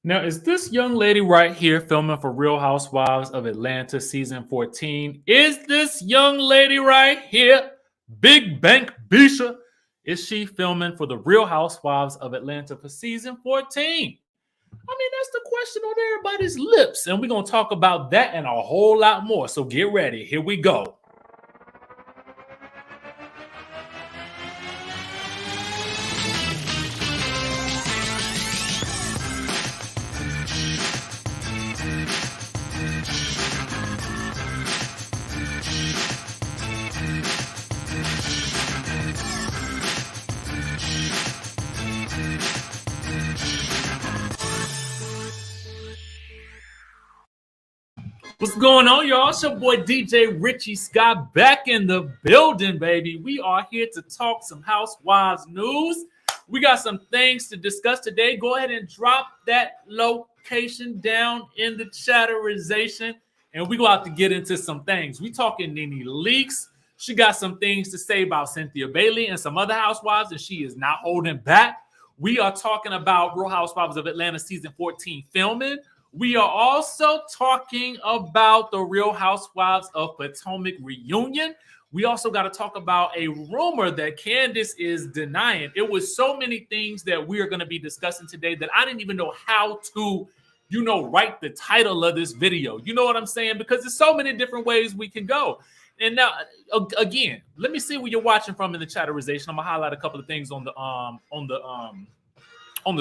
Now, is this young lady right here filming for Real Housewives of Atlanta season 14? Is this young lady right here, Big Bank Bisha? Is she filming for the Real Housewives of Atlanta for season 14? I mean, that's the question on everybody's lips. And we're going to talk about that and a whole lot more. So get ready. Here we go. What's going on, y'all? It's your boy DJ Richie Skye back in the building, baby. We are here to talk some Housewives news. We got some things to discuss today. Go ahead and drop that location down in the chatterization, and we go out to get into some things. We talking NENE leaks. She got some things to say about Cynthia Bailey and some other housewives, and she is not holding back. We are talking about Real Housewives of Atlanta season 14 filming. We are also talking about the Real Housewives of Potomac reunion. We also got to talk about a rumor that Candiace is denying. It was so many things that we are going to be discussing today that I didn't even know how to, write the title of this video. You know what I'm saying? Because there's so many different ways we can go. And now, again, let me see where you're watching from in the chatterization. I'm gonna highlight a couple of things on the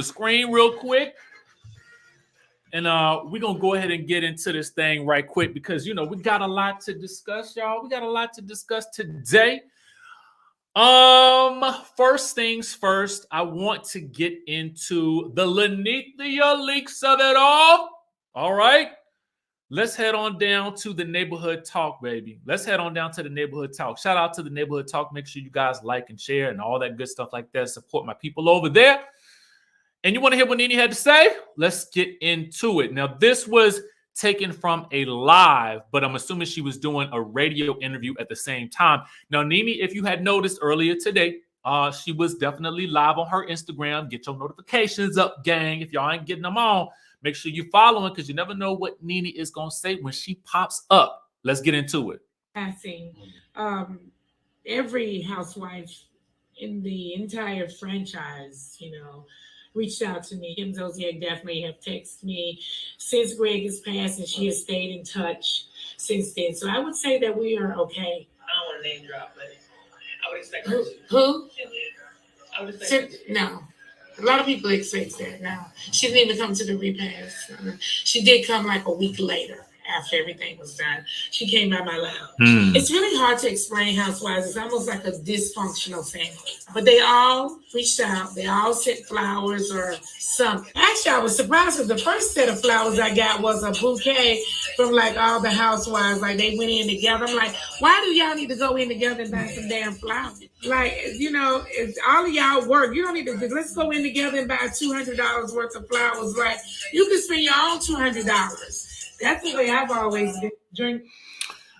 screen real quick. And we're going to go ahead and get into this thing right quick because, we got a lot to discuss, y'all. We got a lot to discuss today. First things first, I want to get into the Lanithia leaks of it all. All right. Let's head on down to the neighborhood talk, baby. Let's head on down to the neighborhood talk. Shout out to the neighborhood talk. Make sure you guys like and share and all that good stuff like that. Support my people over there. And you want to hear what NENE had to say? Let's get into it. Now, this was taken from a live, but I'm assuming she was doing a radio interview at the same time. Now, NENE, if you had noticed earlier today, she was definitely live on her Instagram. Get your notifications up, gang. If y'all ain't getting them on, make sure you're following because you never know what NENE is going to say when she pops up. Let's get into it. Passing every housewife in the entire franchise, reached out to me. Kim Zolciak definitely have texted me since Greg has passed, and she has stayed in touch since then. So I would say that we are okay. I don't want to name drop, but I would expect Who? I would expect no. A lot of people expect that now. She didn't even come to the repast. She did come like a week later after everything was done. She came by my lounge. It's really hard to explain Housewives. It's almost like a dysfunctional family. But they all reached out. They all sent flowers or something. Actually, I was surprised because the first set of flowers I got was a bouquet from like all the housewives. Like they went in together. I'm like, why do y'all need to go in together and buy some damn flowers? Like, it's all of y'all work. You don't need to, let's go in together and buy $200 worth of flowers. Like, you can spend your own $200. That's the way I've always been drinking.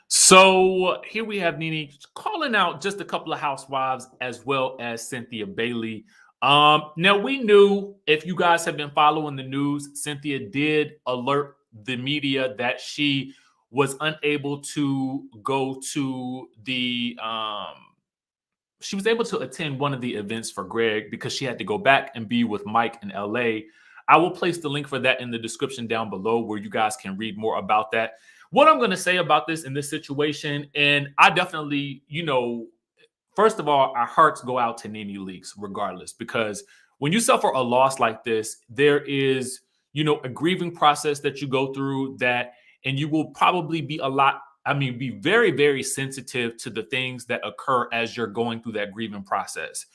So here we have NENE calling out just a couple of housewives as well as Cynthia Bailey. Now we knew, if you guys have been following the news, Cynthia did alert the media that she was unable to go to the she was able to attend one of the events for Greg because she had to go back and be with Mike in LA. I will place the link for that in the description down below where you guys can read more about that. What I'm going to say about this in this situation, and I definitely, first of all, our hearts go out to NENE leaks regardless, because when you suffer a loss like this, there is, a grieving process that you go through that, and you will probably be be very, very sensitive to the things that occur as you're going through that grieving process.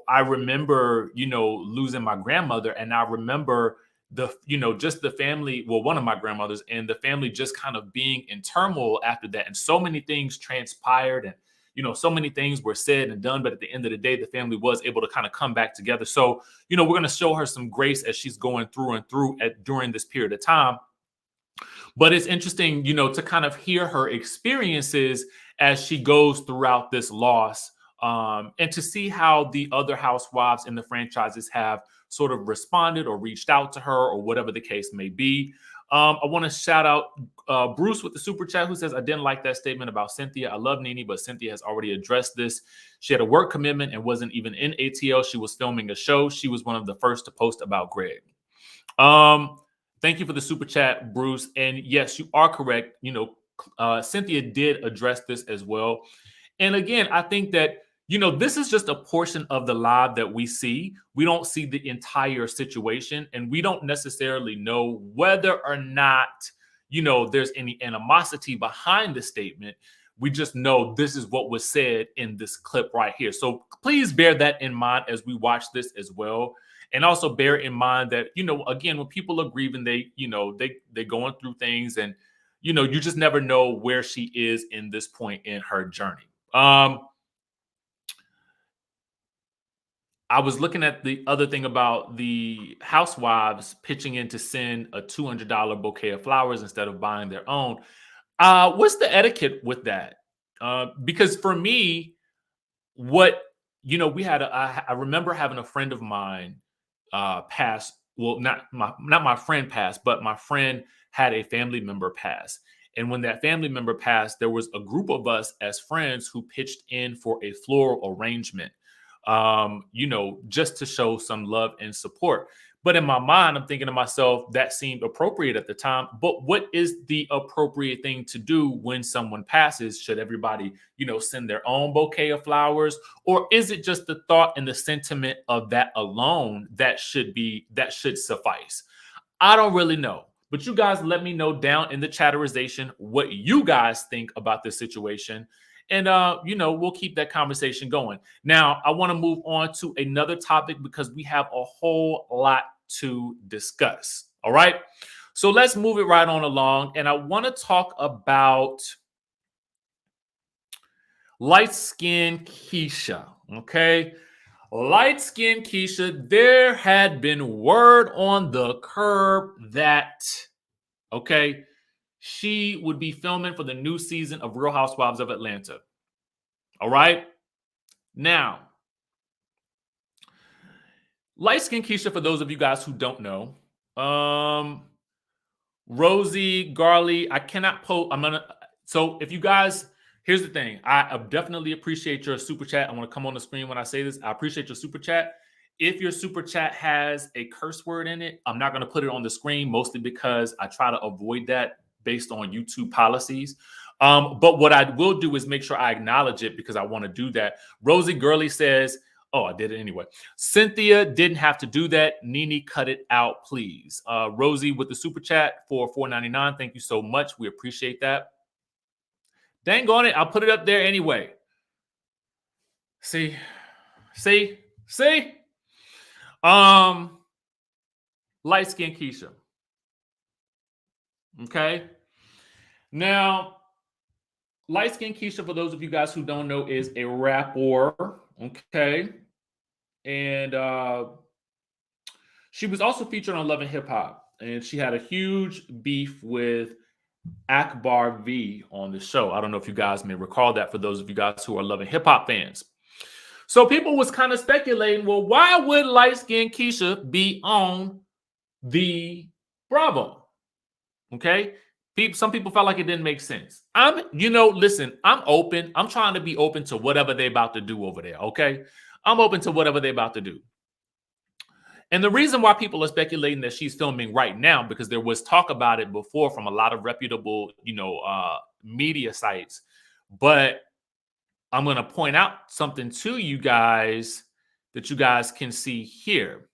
I remember, losing my grandmother, and I remember just the family, well, one of my grandmothers, and the family just kind of being in turmoil after that. And so many things transpired and, so many things were said and done. But at the end of the day, the family was able to kind of come back together. So, we're going to show her some grace as she's going through during this period of time. But it's interesting, to kind of hear her experiences as she goes throughout this loss and to see how the other housewives in the franchises have sort of responded or reached out to her or whatever the case may be. I want to shout out Bruce with the super chat who says, I didn't like that statement about Cynthia. I love NENE, but Cynthia has already addressed this. She had a work commitment and wasn't even in ATL. She was filming a show. She was one of the first to post about Greg. Thank you for the super chat, Bruce. And yes, you are correct. You know, Cynthia did address this as well. And again, I think that, you know, this is just a portion of the live that we see. We don't see the entire situation, and we don't necessarily know whether or not, you know, there's any animosity behind the statement. We just know this is what was said in this clip right here. So please bear that in mind as we watch this as well. And also bear in mind that, you know, again, when people are grieving, they're going through things, and, you know, you just never know where she is in this point in her journey. I was looking at the other thing about the housewives pitching in to send a $200 bouquet of flowers instead of buying their own. What's the etiquette with that? Because for me, what, you know, I remember having a friend of mine pass. Well, not my friend passed, but my friend had a family member pass. And when that family member passed, there was a group of us as friends who pitched in for a floral arrangement. You know, just to show some love and support. But in my mind, I'm thinking to myself, that seemed appropriate at the time. But what is the appropriate thing to do when someone passes? Should everybody, you know, send their own bouquet of flowers? Or is it just the thought and the sentiment of that alone that should suffice? I don't really know. But you guys let me know down in the chatterization what you guys think about this situation. And, you know, we'll keep that conversation going. Now, I want to move on to another topic because we have a whole lot to discuss. All right. So let's move it right on along. And I want to talk about light-skinned Keisha. Okay. Light-skinned Keisha, there had been word on the curb that, okay, she would be filming for the new season of Real Housewives of Atlanta. All right. Now, light-skinned Keisha, for those of you guys who don't know, Rosie, Garley, I cannot post. So if you guys, here's the thing. I definitely appreciate your super chat. I want to come on the screen when I say this. I appreciate your super chat. If your super chat has a curse word in it, I'm not going to put it on the screen, mostly because I try to avoid that based on YouTube policies. But what I will do is make sure I acknowledge it because I want to do that. Rosie Gurley says, oh, I did it anyway. Cynthia didn't have to do that. NENE, cut it out, please. Rosie with the super chat for $4.99. Thank you so much. We appreciate that. Dang on it. I'll put it up there anyway. See? Light-skinned Keisha. Okay. Now, light-skinned Keisha, for those of you guys who don't know, is a rapper. Okay. And she was also featured on Love and Hip Hop. And she had a huge beef with Akbar V on the show. I don't know if you guys may recall that, for those of you guys who are Love and Hip Hop fans. So people was kind of speculating, well, why would light-skinned Keisha be on the Bravo? Okay. Some people felt like it didn't make sense. Listen, I'm open. I'm trying to be open to whatever they're about to do over there. Okay. I'm open to whatever they're about to do. And the reason why people are speculating that she's filming right now, because there was talk about it before from a lot of reputable, media sites. But I'm going to point out something to you guys that you guys can see here.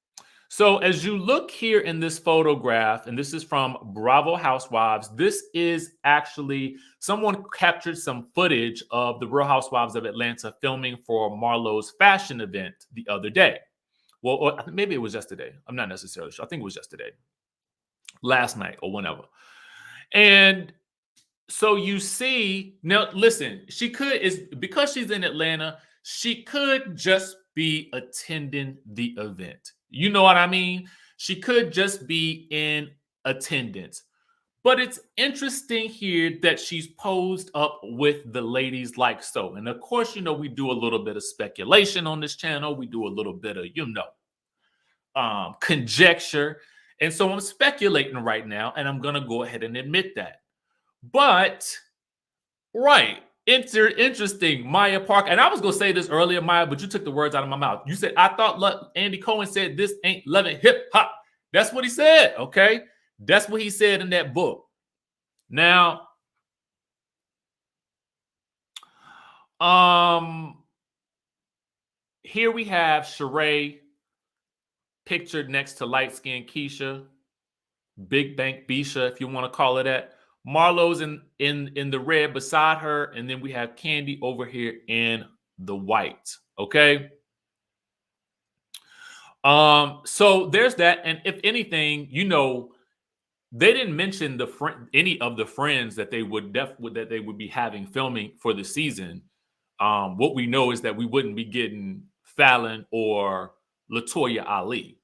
So as you look here in this photograph, and this is from Bravo Housewives, this is actually someone captured some footage of the Real Housewives of Atlanta filming for Marlo's fashion event the other day. Well, or maybe it was yesterday. I'm not necessarily sure. I think it was yesterday, last night or whenever. And so you see, now listen, because she's in Atlanta, she could just be attending the event. You know what I mean? She could just be in attendance. But it's interesting here that she's posed up with the ladies like so. And of course, you know, we do a little bit of speculation on this channel. We do a little bit of, you know, conjecture. And so I'm speculating right now, and I'm going to go ahead and admit that. But, right, interesting, Maya Park. And I was going to say this earlier, Maya, but you took the words out of my mouth. You said, I thought Andy Cohen said this ain't loving hip hop. That's what he said, okay? That's what he said in that book. Now, here we have Sheree pictured next to light-skinned Keisha, Big Bank Bisha, if you want to call it that. Marlo's in the red beside her, and then we have Candy over here in the white. Okay. So there's that, and if anything, you know, they didn't mention any of the friends that they would be having filming for the season. What we know is that we wouldn't be getting Fallon or LaToya Ali.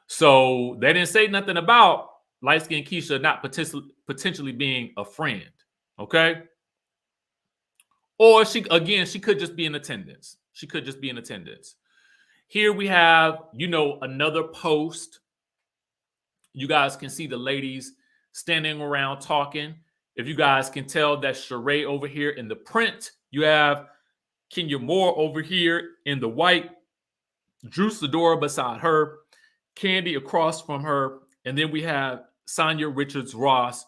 So they didn't say nothing about light-skinned Keisha not potentially being a friend, okay? Or she could just be in attendance. She could just be in attendance. Here we have, you know, another post. You guys can see the ladies standing around talking. If you guys can tell, that's Sheree over here in the print. You have Kenya Moore over here in the white. Drew Sidora beside her. Candy across from her. And then we have Sonia Richards-Ross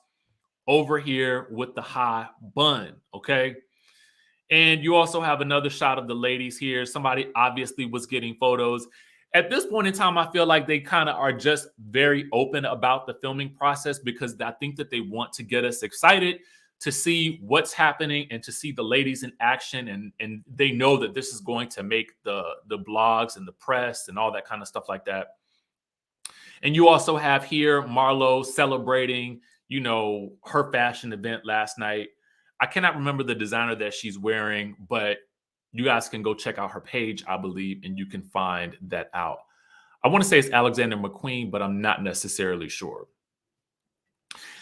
over here with the high bun, okay? And you also have another shot of the ladies here. Somebody obviously was getting photos. At this point in time, I feel like they kind of are just very open about the filming process because I think that they want to get us excited to see what's happening and to see the ladies in action. And they know that this is going to make the blogs and the press and all that kind of stuff like that. And you also have here Marlo celebrating, you know, her fashion event last night. I cannot remember the designer that she's wearing, but you guys can go check out her page, I believe, and you can find that out. I want to say it's Alexander McQueen, but I'm not necessarily sure.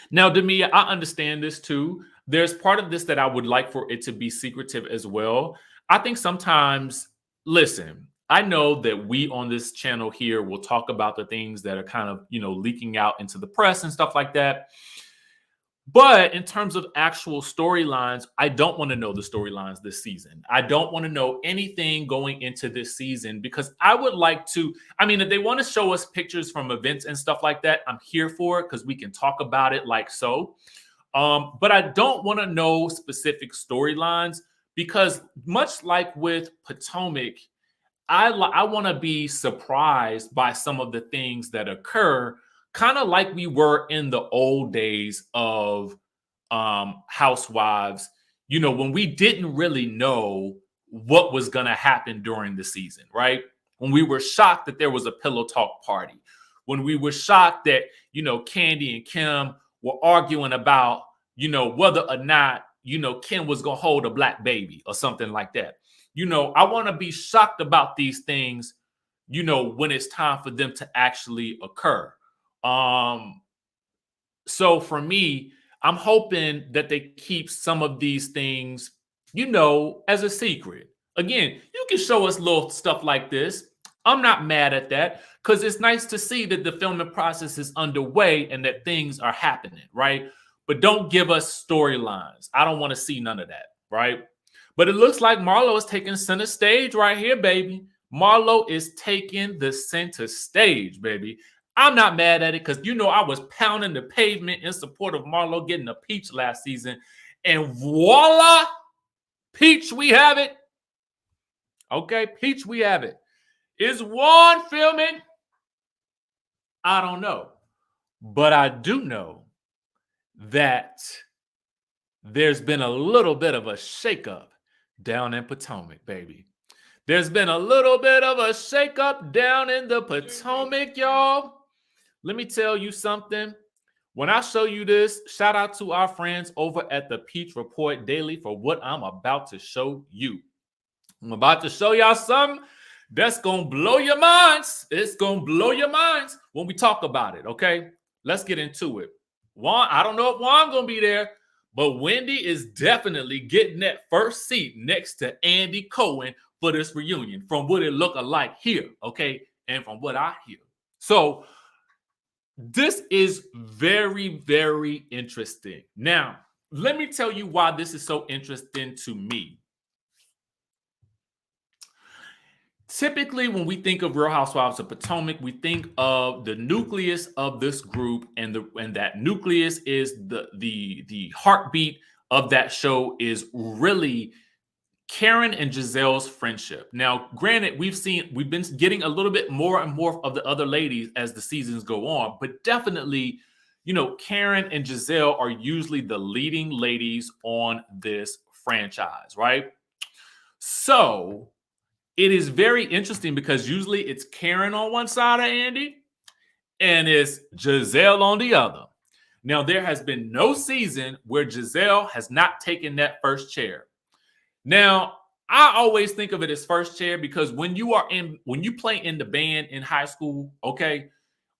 Now, Demia, I understand this too. There's part of this that I would like for it to be secretive as well. I think sometimes, listen, I know that we on this channel here will talk about the things that are kind of, you know, leaking out into the press and stuff like that. But in terms of actual storylines, I don't want to know the storylines this season. I don't want to know anything going into this season because I would like to, I mean, if they want to show us pictures from events and stuff like that, I'm here for it because we can talk about it like so. But I don't want to know specific storylines because much like with Potomac, I want to be surprised by some of the things that occur, kind of like we were in the old days of Housewives, you know, when we didn't really know what was going to happen during the season, right? When we were shocked that there was a pillow talk party, when we were shocked that, you know, Candy and Kim were arguing about, you know, whether or not, you know, Kim was going to hold a black baby or something like that. You know, I want to be shocked about these things, you know, when it's time for them to actually occur. So for me, I'm hoping that they keep some of these things, you know, as a secret. Again, you can show us little stuff like this. I'm not mad at that because it's nice to see that the filming process is underway and that things are happening, right? But don't give us storylines. I don't want to see none of that, right? But it looks like Marlo is taking center stage right here, baby. Marlo is taking the center stage, baby. I'm not mad at it because, you know, I was pounding the pavement in support of Marlo getting a peach last season. And voila, peach, we have it. Okay, peach, we have it. Is Juan filming? I don't know. But I do know that there's been a little bit of a shakeup down in Potomac, baby. There's been a little bit of a shakeup down in the Potomac, y'all. Let me tell you something. When I show you this, shout out to our friends over at the Peach Report Daily for what I'm about to show you. I'm about to show y'all something that's going to blow your minds. It's going to blow your minds when we talk about it, okay? Let's get into it. Juan, I don't know if Juan gonna be there, but Wendy is definitely getting that first seat next to Andy Cohen for this reunion, from what it look like here, okay, and from what I hear. So this is very, very interesting. Now, let me tell you why this is so interesting to me. Typically, when we think of Real Housewives of Potomac, we think of the nucleus of this group, and that nucleus is the heartbeat of that show is really Karen and Giselle's friendship. Now, granted, we've been getting a little bit more and more of the other ladies as the seasons go on, but definitely, Karen and Giselle are usually the leading ladies on this franchise, right? So it is very interesting because usually it's Karen on one side of Andy and it's Giselle on the other. Now, there has been no season where Giselle has not taken that first chair. Now, I always think of it as first chair because when you play in the band in high school, okay,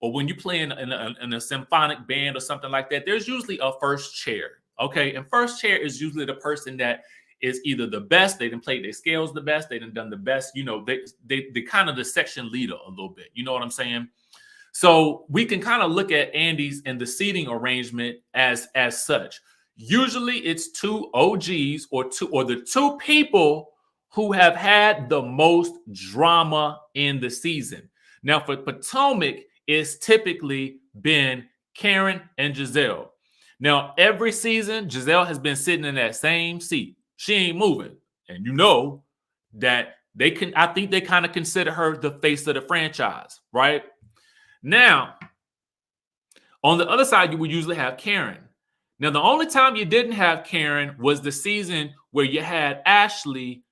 or when you play in a symphonic band or something like that, there's usually a first chair, okay? And first chair is usually the person that is either the best, they done played their scales the best, they done the best, they kind of the section leader a little bit, you know what I'm saying? So we can kind of look at Andy's and the seating arrangement as such. Usually it's two OGs or the two people who have had the most drama in the season. Now for Potomac, it's typically been Karen and Giselle. Now every season, Giselle has been sitting in that same seat. She ain't moving. And that I think they kind of consider her the face of the franchise, right? Now, on the other side, you would usually have Karen. Now, the only time you didn't have Karen was the season where you had Ashley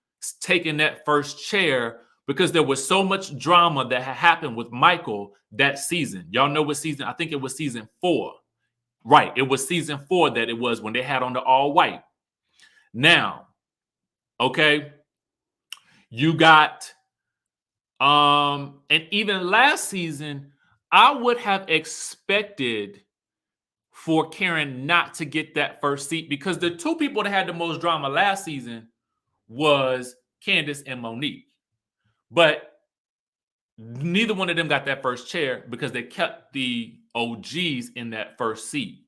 taking that first chair because there was so much drama that had happened with Michael that season. Y'all know what season? I think it was season 4. Right. It was season 4 that it was when they had on the all white. Now, okay, you got, and even last season, I would have expected for Karen not to get that first seat because the two people that had the most drama last season was Candiace and Monique. But neither one of them got that first chair because they kept the OGs in that first seat.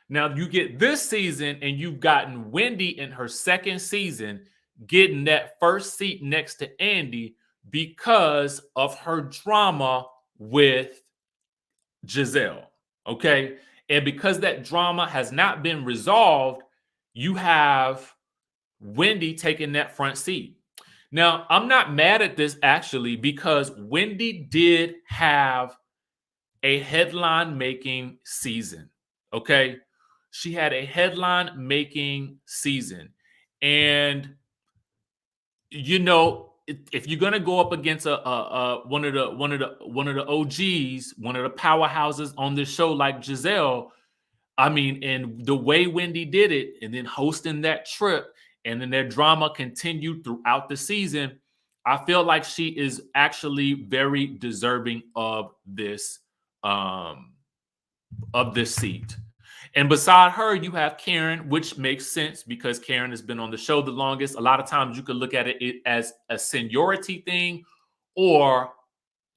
Now you get this season and you've gotten Wendy in her second season getting that first seat next to Andy because of her drama with Giselle. Okay. And because that drama has not been resolved, you have Wendy taking that front seat. Now, I'm not mad at this actually because Wendy did have a headline making season. Okay. She had a headline making season. And, if you're gonna go up against one of the OGs, one of the powerhouses on this show like Giselle, I mean, and the way Wendy did it, and then hosting that trip, and then their drama continued throughout the season, I feel like she is actually very deserving of this seat. And beside her, you have Karen, which makes sense because Karen has been on the show the longest. A lot of times you could look at it as a seniority thing or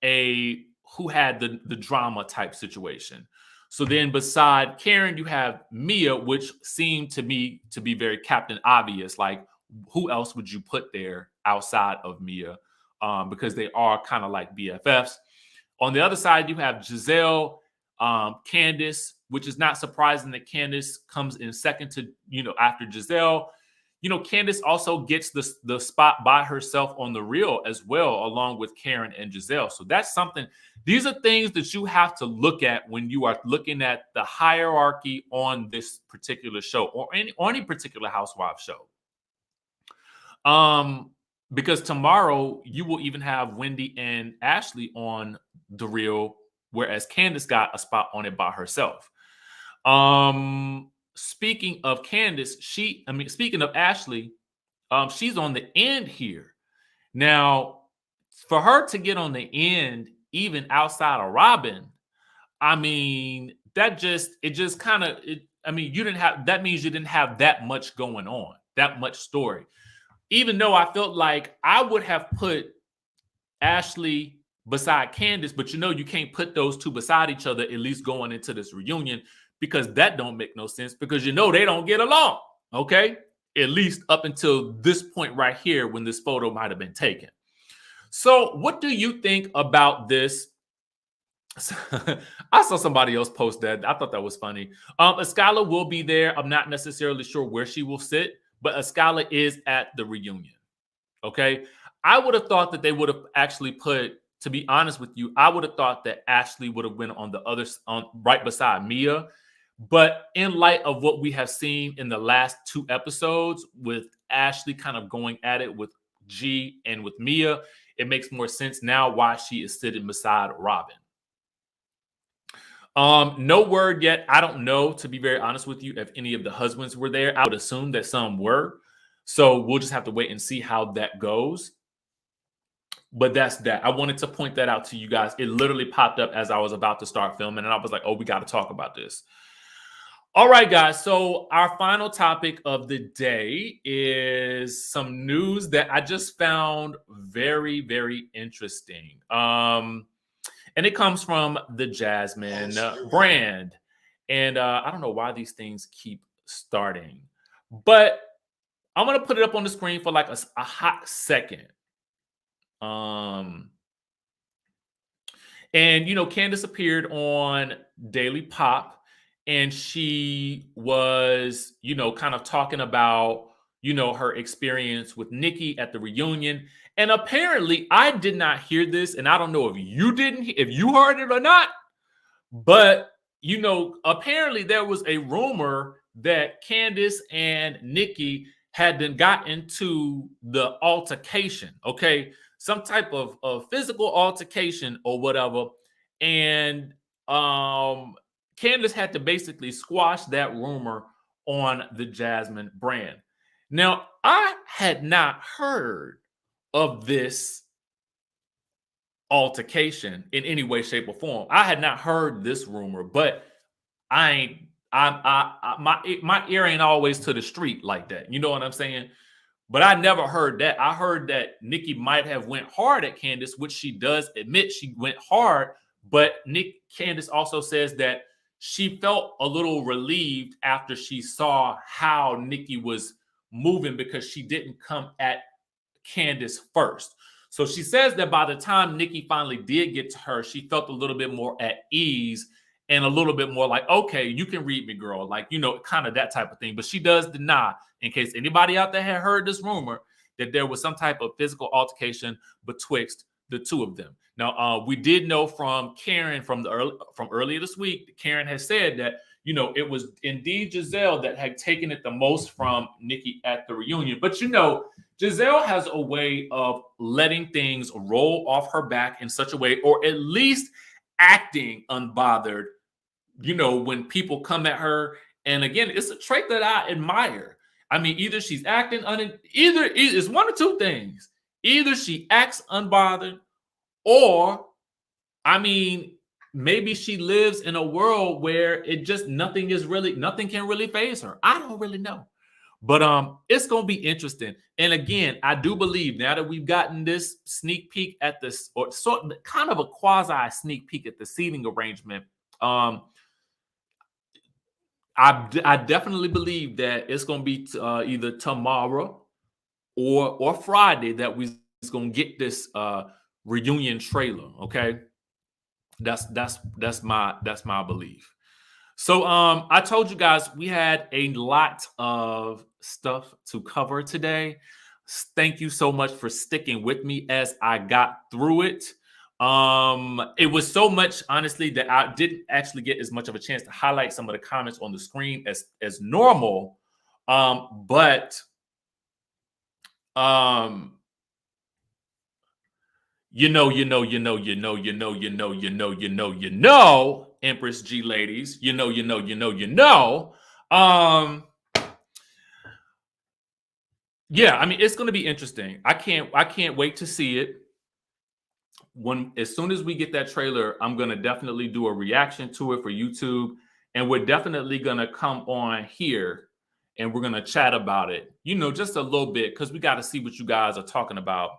who had the drama type situation. So then beside Karen, you have Mia, which seemed to me to be very Captain Obvious. Like, who else would you put there outside of Mia? Because they are kind of like BFFs. On the other side, you have Giselle, Candiace, which is not surprising that Candiace comes in second to, after Giselle. Candiace also gets the spot by herself on The Real as well, along with Karen and Giselle. So that's something. These are things that you have to look at when you are looking at the hierarchy on this particular show or any particular Housewives show. Because tomorrow you will even have Wendy and Ashley on The Real, whereas Candiace got a spot on it by herself. Speaking of Candiace, speaking of Ashley, she's on the end here. Now, for her to get on the end, even outside of Robin, I mean, it just kind of, I mean, that means you didn't have that much going on, that much story. Even though I felt like I would have put Ashley beside Candiace, but you can't put those two beside each other, at least going into this reunion, because that don't make no sense, because they don't get along, okay? At least up until this point right here when this photo might have been taken. So what do you think about this? I saw somebody else post that. I thought that was funny. Escala will be there. I'm not necessarily sure where she will sit, but Escala is at the reunion. Okay. I would have thought that they would have actually put, to be honest with you, I would have thought that Ashley would have been on the other, right beside Mia. But in light of what we have seen in the last 2 episodes with Ashley kind of going at it with G and with Mia, it makes more sense now why she is sitting beside Robin. No word yet. I don't know, to be very honest with you, if any of the husbands were there. I would assume that some were. So we'll just have to wait and see how that goes. But that's that. I wanted to point that out to you guys. It literally popped up as I was about to start filming, and I was like, oh, we got to talk about this. All right, guys. So our final topic of the day is some news that I just found very, very interesting. And it comes from the Jasmine brand. And I don't know why these things keep starting, but I'm going to put it up on the screen for like a hot second. And, Candiace appeared on Daily Pop, and she was, kind of talking about, her experience with Nikki at the reunion. And apparently I did not hear this, and I don't know if you heard it or not, but, apparently there was a rumor that Candiace and Nikki had then got into the altercation, okay? Some type of physical altercation or whatever. And Candiace had to basically squash that rumor on the Jasmine brand. Now, I had not heard of this altercation in any way, shape, or form. I had not heard this rumor, but my ear ain't always to the street like that. You know what I'm saying? But I never heard that. I heard that Nikki might have went hard at Candiace, which she does admit she went hard. But Candiace also says that she felt a little relieved after she saw how Nikki was moving, because she didn't come at Candiace first. So she says that by the time Nikki finally did get to her, she felt a little bit more at ease and a little bit more like, okay, you can read me, girl. Like, kind of that type of thing. But she does deny, in case anybody out there had heard this rumor, that there was some type of physical altercation betwixt the two of them. Now, we did know from Karen from earlier this week, Karen has said that, it was indeed Giselle that had taken it the most from Nikki at the reunion. But, Giselle has a way of letting things roll off her back in such a way, or at least acting unbothered, when people come at her. And again, it's a trait that I admire. I mean, either she's acting it's one or two things. Either she acts unbothered, or, maybe she lives in a world where nothing can really faze her. I don't really know. But it's going to be interesting. And again, I do believe now that we've gotten this sneak peek at this, or sort of kind of a quasi sneak peek at the seating arrangement, I definitely believe that it's going to be either tomorrow or Friday that we're going to get this reunion trailer. Okay, that's my belief. So I told you guys we had a lot of stuff to cover today. Thank you so much for sticking with me as I got through it. It was so much, honestly, that I didn't actually get as much of a chance to highlight some of the comments on the screen as normal. But Empress G ladies, yeah, I mean, it's going to be interesting. I can't wait to see it. As soon as we get that trailer, I'm going to definitely do a reaction to it for YouTube. and we're definitely going to come on here and we're going to chat about it, you know, just a little bit, because we got to see what you guys are talking about.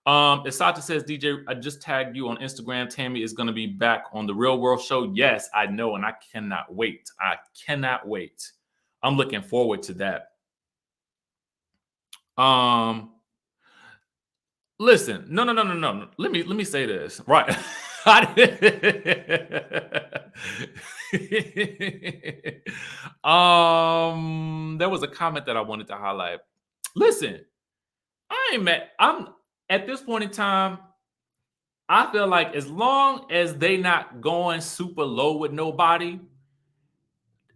Isata says, DJ, I just tagged you on Instagram. Tammy is going to be back on the Real World Show. Yes, I know, and I cannot wait. I cannot wait. I'm looking forward to that. Listen, no. Let me say this, right? There was a comment that I wanted to highlight. Listen, I'm at this point in time, I feel like as long as they not going super low with nobody,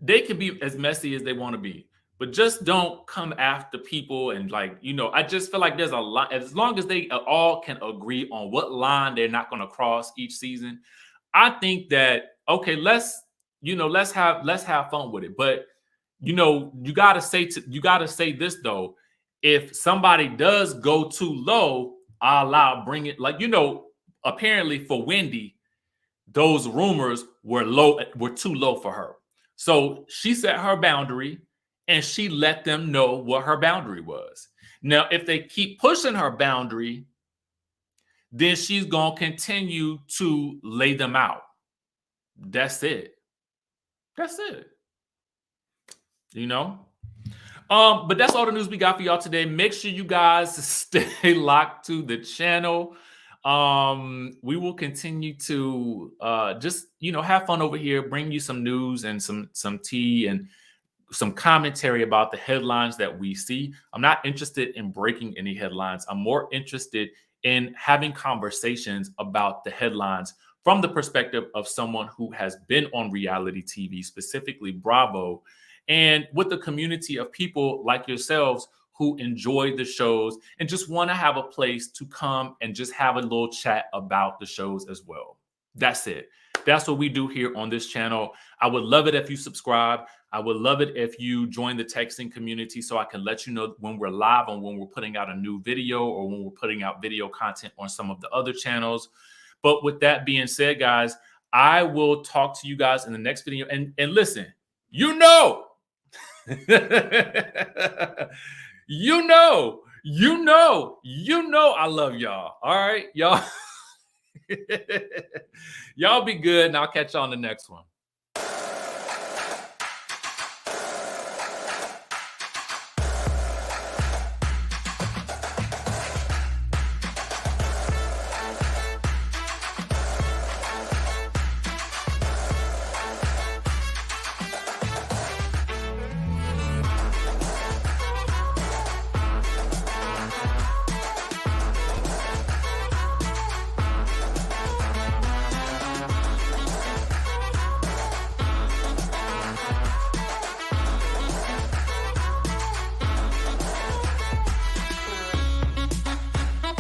they can be as messy as they want to be. But just don't come after people and, like, you know, I just feel like there's a lot. As long as they all can agree on what line they're not going to cross each season, I think that, okay, let's have fun with it. But, you know, you gotta say this though. If somebody does go too low, I'll bring it. Like, you know, apparently for Wendy, those rumors were too low for her. So she set her boundary and she let them know what her boundary was. Now, if they keep pushing her boundary, then she's going to continue to lay them out. That's it. That's it. You know? But that's all the news we got for y'all today. Make sure you guys stay locked to the channel. We will continue to just, you know, have fun over here, bring you some news and some tea and some commentary about the headlines that we see. I'm not interested in breaking any headlines. I'm more interested in having conversations about the headlines from the perspective of someone who has been on reality TV, specifically Bravo, and with the community of people like yourselves who enjoy the shows and just want to have a place to come and just have a little chat about the shows as well. That's it. That's what we do here on this channel. I would love it if you subscribe. I would love it if you join the texting community so I can let you know when we're live and when we're putting out a new video or when we're putting out video content on some of the other channels. But with that being said, guys, I will talk to you guys in the next video. And listen, you know, you know, I love y'all. All right, y'all. Y'all be good, and I'll catch y'all on the next one.